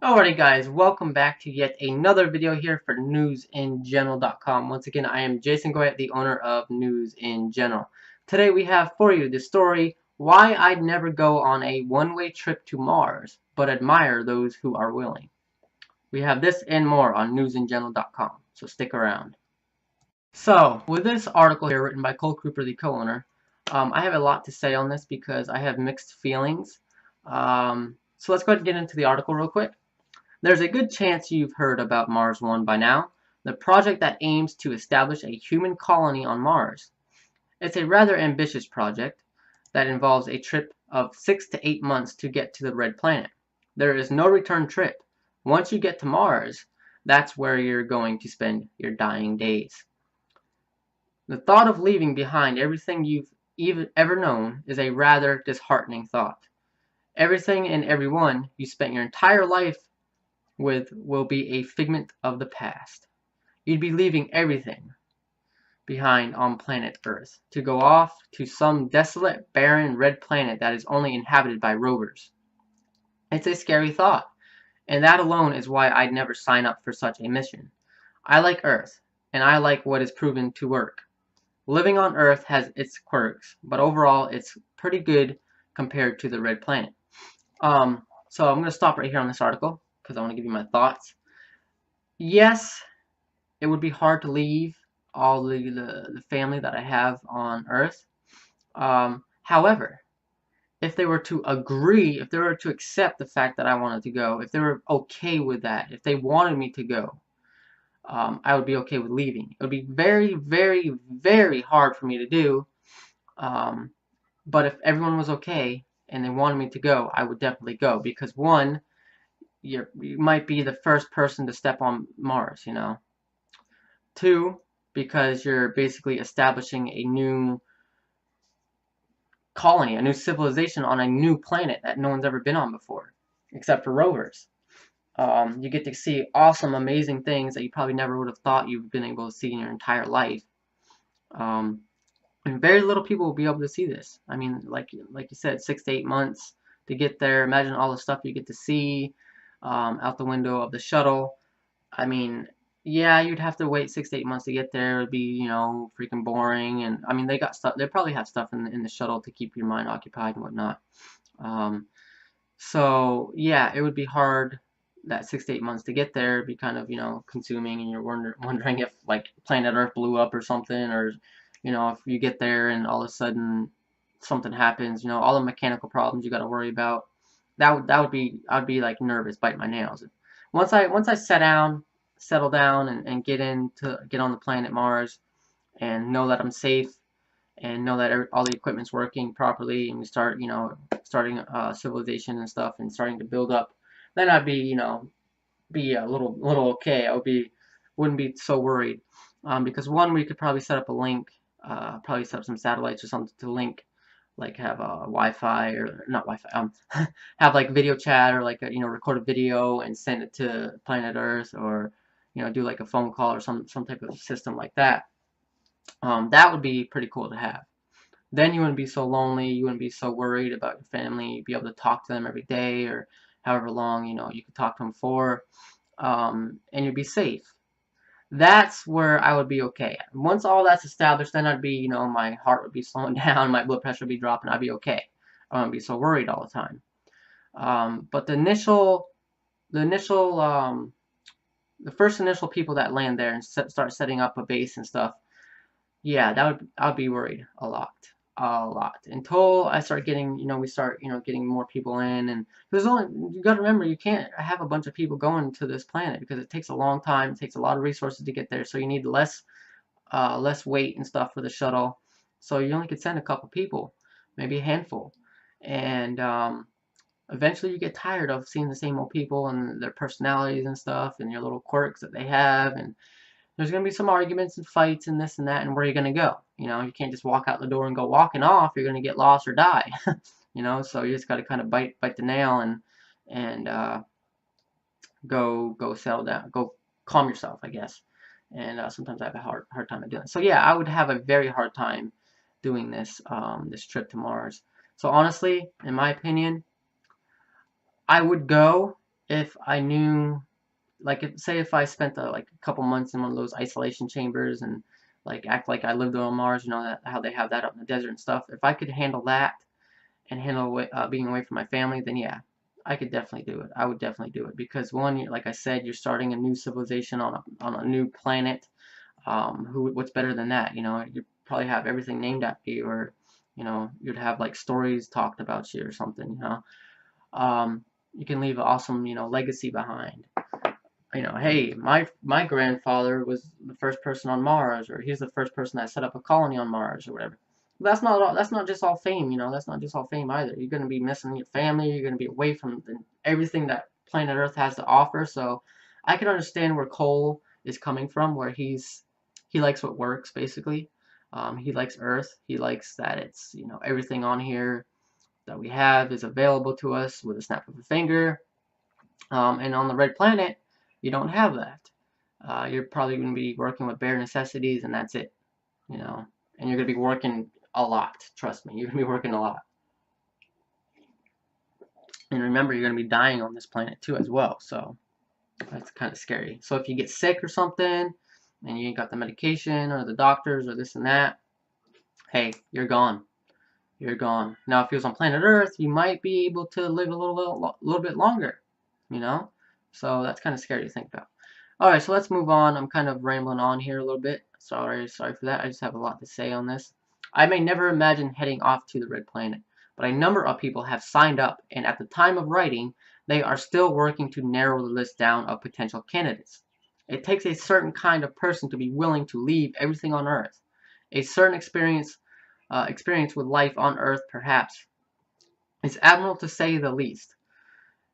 Alrighty guys, welcome back to yet another video here for newsingeneral.com. Once again, I am Jason Carroll, the owner of News in General. Today we have for you the story, Why I'd Never Go on a One-Way Trip to Mars, but Admire Those Who Are Willing. We have this and more on newsingeneral.com, so stick around. So, with this article here written by Cole Cooper, the co-owner, I have a lot to say on this because I have mixed feelings. So let's go ahead and get into the article real quick. There's a good chance you've heard about Mars One by now, the project that aims to establish a human colony on Mars. It's a rather ambitious project that involves a trip of 6 to 8 months to get to the red planet. There is no return trip. Once you get to Mars, that's where you're going to spend your dying days. The thought of leaving behind everything you've ever known is a rather disheartening thought. Everything and everyone you spent your entire life with will be a figment of the past. You'd be leaving everything behind on planet Earth to go off to some desolate, barren, red planet that is only inhabited by rovers. It's a scary thought, and that alone is why I'd never sign up for such a mission. I like Earth, and I like what is proven to work. Living on Earth has its quirks, but overall it's pretty good compared to the red planet. So I'm going to stop right here on this article because I want to give you my thoughts. Yes, it would be hard to leave all the family that I have on Earth. However, if they were to agree, if they were to accept the fact that I wanted to go, if they were okay with that, if they wanted me to go, I would be okay with leaving. It would be very, very, very hard for me to do. But if everyone was okay and they wanted me to go, I would definitely go. Because one, you might be the first person to step on Mars, you know. Two, because you're basically establishing a new colony, a new civilization on a new planet that no one's ever been on before, except for rovers. You get to see awesome, amazing things that you probably never would have thought you've been able to see in your entire life. And very little people will be able to see this. I mean, like you said, 6 to 8 months to get there. Imagine all the stuff you get to see out the window of the shuttle. I mean, yeah, you'd have to wait 6 to 8 months to get there. It'd be, you know, freaking boring. And I mean, they got stuff. They probably have stuff in the shuttle to keep your mind occupied and whatnot. So yeah, it would be hard that 6 to 8 months to get there. It'd be kind of, you know, consuming, and you're wondering if like planet Earth blew up or something, or you know, if you get there and all of a sudden something happens, you know, all the mechanical problems you got to worry about. I'd be like nervous, bite my nails. Once I settle down and get on the planet Mars and know that I'm safe and know that all the equipment's working properly, and we start, you know, starting civilization and stuff and starting to build up, then I'd be, you know, be a little okay. Wouldn't be so worried, because one, we could probably set up a link, probably set up some satellites or something to link, like have a Wi-Fi, or not Wi-Fi, have like video chat, or like a, you know, record a video and send it to planet Earth, or you know, do like a phone call or some type of system like that. That would be pretty cool to have. Then you wouldn't be so lonely, you wouldn't be so worried about your family, you'd be able to talk to them every day or however long, you know, you could talk to them for, and you'd be safe. That's where I would be okay. Once all that's established, then I'd be, you know, my heart would be slowing down, my blood pressure would be dropping, I'd be okay. I wouldn't be so worried all the time. But the first initial people that land there and start setting up a base and stuff, yeah, I'd be worried a lot, until I start getting, you know, we start, you know, getting more people in. And you got to remember, you can't have a bunch of people going to this planet because it takes a long time, it takes a lot of resources to get there, so you need less weight and stuff for the shuttle, so you only could send a couple people, maybe a handful, and eventually you get tired of seeing the same old people and their personalities and stuff and your little quirks that they have, and there's going to be some arguments and fights and this and that, and where are you going to go? You know, you can't just walk out the door and go walking off. You're going to get lost or die. You know, so you just got to kind of bite the nail and go settle down, go calm yourself, I guess. And sometimes I have a hard time of doing it. So yeah, I would have a very hard time doing this this trip to Mars. So honestly, in my opinion, I would go if I knew, like, say if I spent like a couple months in one of those isolation chambers and like act like I lived on Mars, you know, how they have that up in the desert and stuff. If I could handle that and handle being away from my family, then yeah, I could definitely do it. I would definitely do it because one, like I said, you're starting a new civilization on a new planet. What's better than that? You know, you probably have everything named after you, or you know, you'd have like stories talked about you or something. You know, you can leave an awesome, you know, legacy behind. You know, hey, my grandfather was the first person on Mars, or he's the first person that set up a colony on Mars, or whatever. That's not all, that's not just all fame, you know. That's not just all fame either. You're gonna be missing your family. You're gonna be away from everything that planet Earth has to offer. So, I can understand where Cole is coming from, where he likes what works basically. He likes Earth. He likes that it's, you know, everything on here that we have is available to us with a snap of a finger. And on the red planet, you don't have that. You're probably going to be working with bare necessities, and that's it. You know, and you're going to be working a lot. Trust me, you're going to be working a lot. And remember, you're going to be dying on this planet too, as well. So that's kind of scary. So if you get sick or something, and you ain't got the medication or the doctors or this and that, hey, you're gone. You're gone. Now, if you was on planet Earth, you might be able to live a little bit longer. You know, so that's kind of scary to think about. Alright, so let's move on. I'm kind of rambling on here a little bit. Sorry for that. I just have a lot to say on this. I may never imagine heading off to the red planet, but a number of people have signed up, and at the time of writing, they are still working to narrow the list down of potential candidates. It takes a certain kind of person to be willing to leave everything on Earth. A certain experience with life on Earth, perhaps. It's admirable to say the least.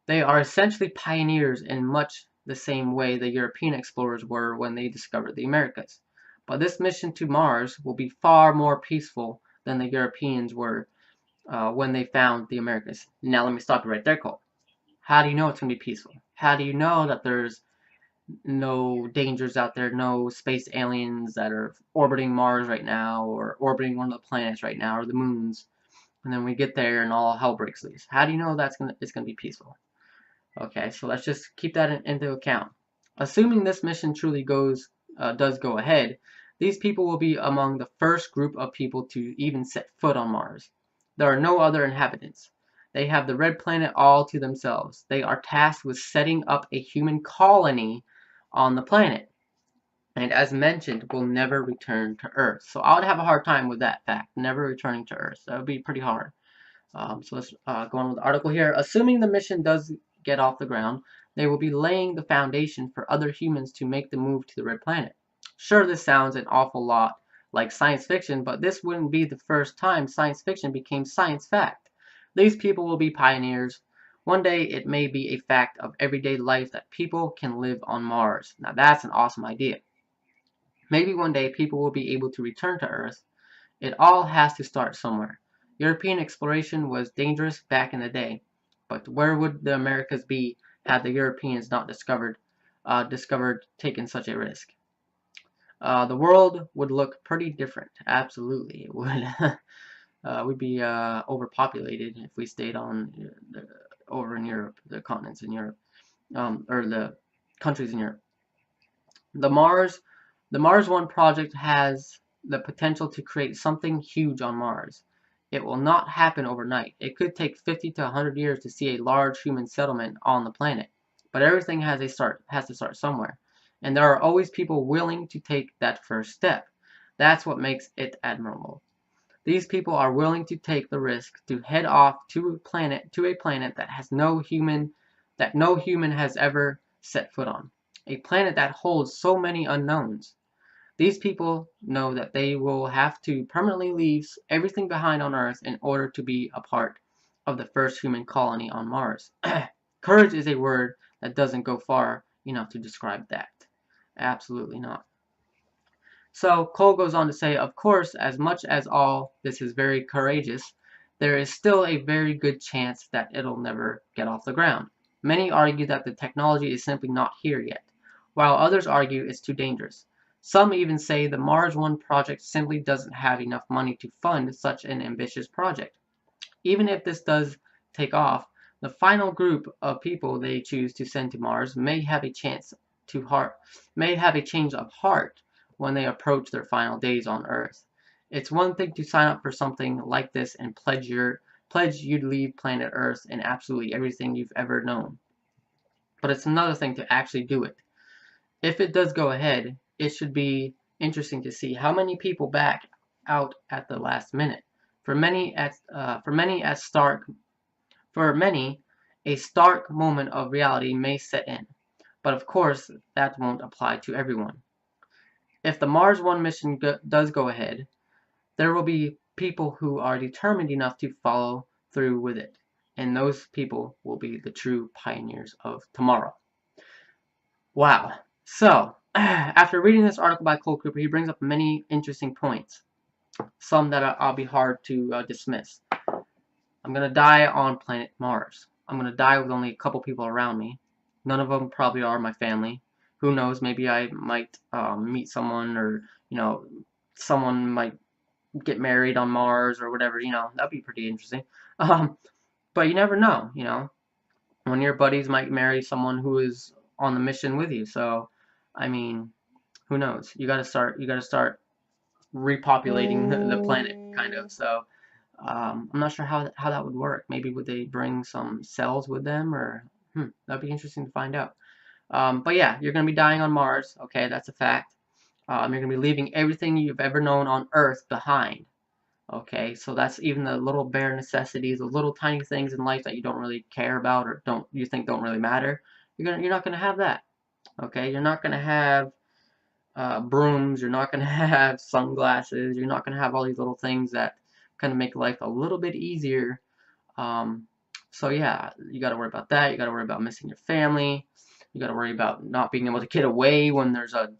They are essentially pioneers in much the same way the European explorers were when they discovered the Americas. But this mission to Mars will be far more peaceful than the Europeans were when they found the Americas. Now let me stop you right there, Cole. How do you know it's going to be peaceful? How do you know that there's no dangers out there, no space aliens that are orbiting Mars right now, or orbiting one of the planets right now, or the moons, and then we get there and all hell breaks loose? How do you know it's gonna be peaceful? Okay, so let's just keep that into account. Assuming this mission truly does go ahead, these people will be among the first group of people to even set foot on Mars. There are no other inhabitants. They have the red planet all to themselves. They are tasked with setting up a human colony on the planet, and as mentioned, will never return to Earth. So I would have a hard time with that fact, never returning to Earth. That would be pretty hard. So let's go on with the article here. Assuming the mission does get off the ground, they will be laying the foundation for other humans to make the move to the red planet. Sure, this sounds an awful lot like science fiction, but this wouldn't be the first time science fiction became science fact. These people will be pioneers. One day it may be a fact of everyday life that people can live on Mars. Now that's an awesome idea. Maybe one day people will be able to return to Earth. It all has to start somewhere. European exploration was dangerous back in the day, but where would the Americas be had the Europeans not discovered taking such a risk? The world would look pretty different. Absolutely, it would. We'd be overpopulated if we stayed on over in Europe, the continents in Europe, or the countries in Europe. The Mars, the Mars One project has the potential to create something huge on Mars. It will not happen overnight. It could take 50 to 100 years to see a large human settlement on the planet. But everything has to start somewhere. And there are always people willing to take that first step. That's what makes it admirable. These people are willing to take the risk to head off to a planet that no human has ever set foot on. A planet that holds so many unknowns. These people know that they will have to permanently leave everything behind on Earth in order to be a part of the first human colony on Mars. Courage is a word that doesn't go far enough to describe that. Absolutely not. So Cole goes on to say, of course, as much as all this is very courageous, there is still a very good chance that it'll never get off the ground. Many argue that the technology is simply not here yet, while others argue it's too dangerous. Some even say the Mars One project simply doesn't have enough money to fund such an ambitious project. Even if this does take off, The final group of people they choose to send to Mars may have a change of heart when they approach their final days on Earth. It's one thing to sign up for something like this and pledge you'd leave planet Earth and absolutely everything you've ever known. But it's another thing to actually do it. If it does go ahead, it should be interesting to see how many people back out at the last minute. For many, a stark moment of reality may set in, but of course that won't apply to everyone. If the Mars One mission does go ahead, there will be people who are determined enough to follow through with it, and those people will be the true pioneers of tomorrow. Wow. So, after reading this article by Cole Cooper, he brings up many interesting points, some that I'll be hard to dismiss. I'm going to die on planet Mars. I'm going to die with only a couple people around me. None of them probably are my family. Who knows, maybe I might meet someone, or, someone might get married on Mars or whatever, that'd be pretty interesting. But you never know, one of your buddies might marry someone who is on the mission with you. So, I mean, who knows? You gotta start repopulating the planet, kind of. So, I'm not sure how that would work. Maybe would they bring some cells with them, or that'd be interesting to find out. But yeah, you're gonna be dying on Mars. Okay, that's a fact. You're gonna be leaving everything you've ever known on Earth behind. Okay, so that's even the little bare necessities, the little tiny things in life that you don't really care about, or you think don't really matter. You're not gonna have that. Okay, you're not gonna have brooms. You're not gonna have sunglasses. You're not gonna have all these little things that kind of make life a little bit easier. So yeah, you got to worry about that. You got to worry about missing your family. You got to worry about not being able to get away when there's a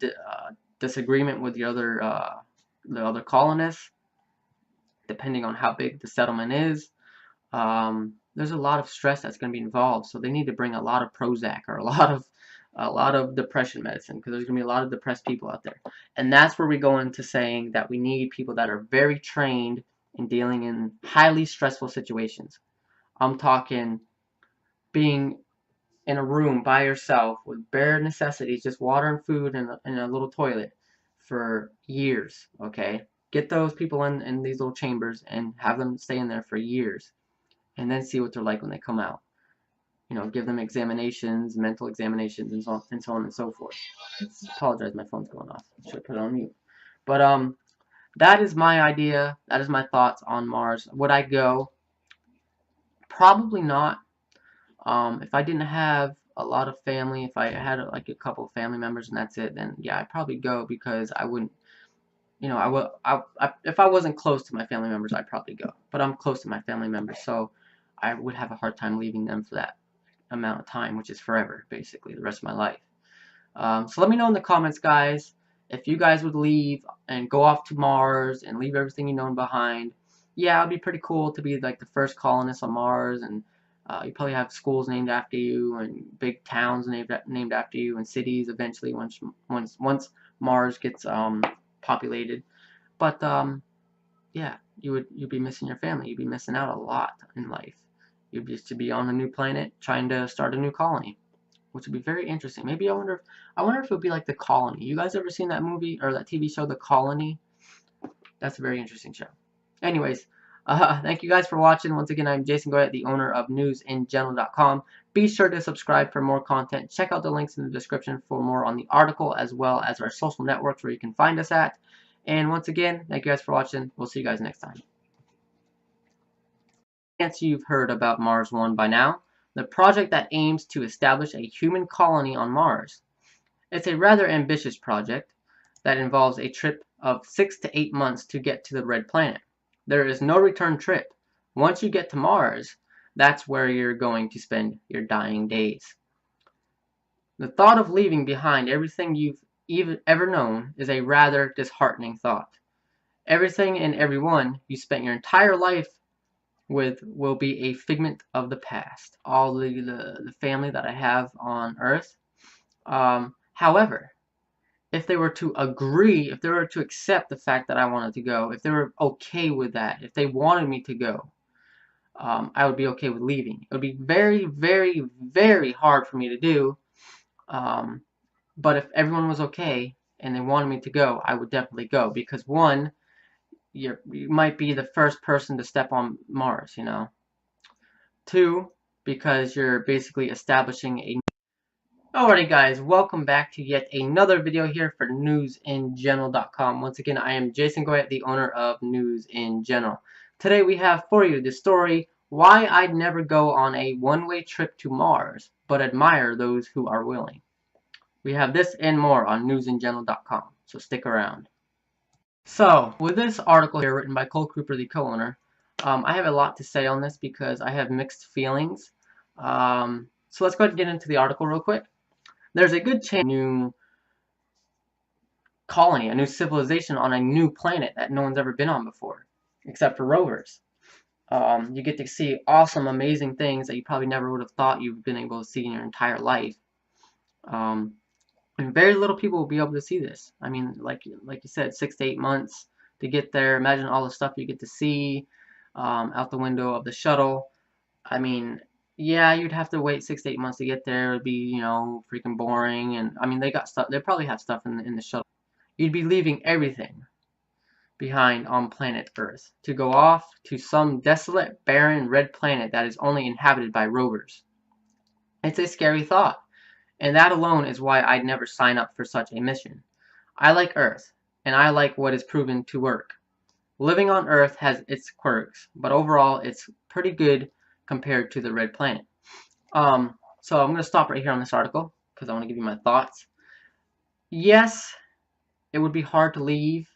disagreement with the other colonists, depending on how big the settlement is. There's a lot of stress that's going to be involved, so they need to bring a lot of Prozac, or a lot of depression medicine, because there's going to be a lot of depressed people out there. And that's where we go into saying that we need people that are very trained in dealing in highly stressful situations. I'm talking being in a room by yourself with bare necessities, just water and food and a little toilet for years, okay? Get those people in these little chambers and have them stay in there for years, and then see what they're like when they come out. Give them examinations, mental examinations, and so on and so forth. Apologize, my phone's going off. Should put it on mute. But that is my idea. That is my thoughts on Mars. Would I go? Probably not. If I didn't have a lot of family, if I had like a couple of family members and that's it, then yeah, I'd probably go, because I wouldn't, if I wasn't close to my family members, I'd probably go. But I'm close to my family members, so I would have a hard time leaving them for that amount of time, which is forever, basically, the rest of my life. So let me know in the comments, guys, if you guys would leave and go off to Mars and leave everything you know behind. Yeah, it'd be pretty cool to be like the first colonists on Mars, and you probably have schools named after you, and big towns named after you, and cities eventually once Mars gets populated. But yeah, you'd be missing your family. You'd be missing out a lot in life. You'd just to be on a new planet trying to start a new colony, which would be very interesting. Maybe I wonder if it would be like The Colony. You guys ever seen that movie or that TV show, The Colony? That's a very interesting show. Anyways, thank you guys for watching. Once again, I'm Jason Goyette, the owner of newsingeneral.com. Be sure to subscribe for more content. Check out the links in the description for more on the article, as well as our social networks where you can find us at. And once again, thank you guys for watching. We'll see you guys next time. Chance you've heard about Mars One by now, the project that aims to establish a human colony on Mars. It's a rather ambitious project that involves a trip of 6 to 8 months to get to the red planet. There is no return trip. Once you get to Mars, that's where you're going to spend your dying days. The thought of leaving behind everything you've ever known is a rather disheartening thought. Everything and everyone you spent your entire life with will be a figment of the past. All the family that I have on Earth. However, if they were to agree, if they were to accept the fact that I wanted to go, if they were okay with that, if they wanted me to go, I would be okay with leaving. It would be very, very, very hard for me to do. Um, but if everyone was okay and they wanted me to go, I would definitely go because one, you might be the first person to step on Mars, you know. Two, because you're basically establishing a... Alrighty guys, welcome back to yet another video here for newsingeneral.com. Once again, I am Jason Carroll, the owner of News in General. Today we have for you the story, Why I'd Never Go on a One-Way Trip to Mars, but Admire Those Who Are Willing. We have this and more on newsingeneral.com, so stick around. So, with this article here written by Cole Cooper, the co-owner, I have a lot to say on this because I have mixed feelings. So let's go ahead and get into the article real quick. There's a good chance new colony, a new civilization on a new planet that no one's ever been on before, except for rovers. You get to see awesome, amazing things that you probably never would have thought you've been able to see in your entire life. And very little people will be able to see this. I mean, like you said, 6 to 8 months to get there. Imagine all the stuff you get to see out the window of the shuttle. I mean, yeah, you'd have to wait 6 to 8 months to get there. It'd be, you know, freaking boring. And I mean, they got stuff. They probably have stuff in the shuttle. You'd be leaving everything behind on planet Earth to go off to some desolate, barren, red planet that is only inhabited by rovers. It's a scary thought. And that alone is why I'd never sign up for such a mission. I like Earth, and I like what is proven to work. Living on Earth has its quirks, but overall it's pretty good compared to the red planet. So I'm going to stop right here on this article because I want to give you my thoughts. Yes, it would be hard to leave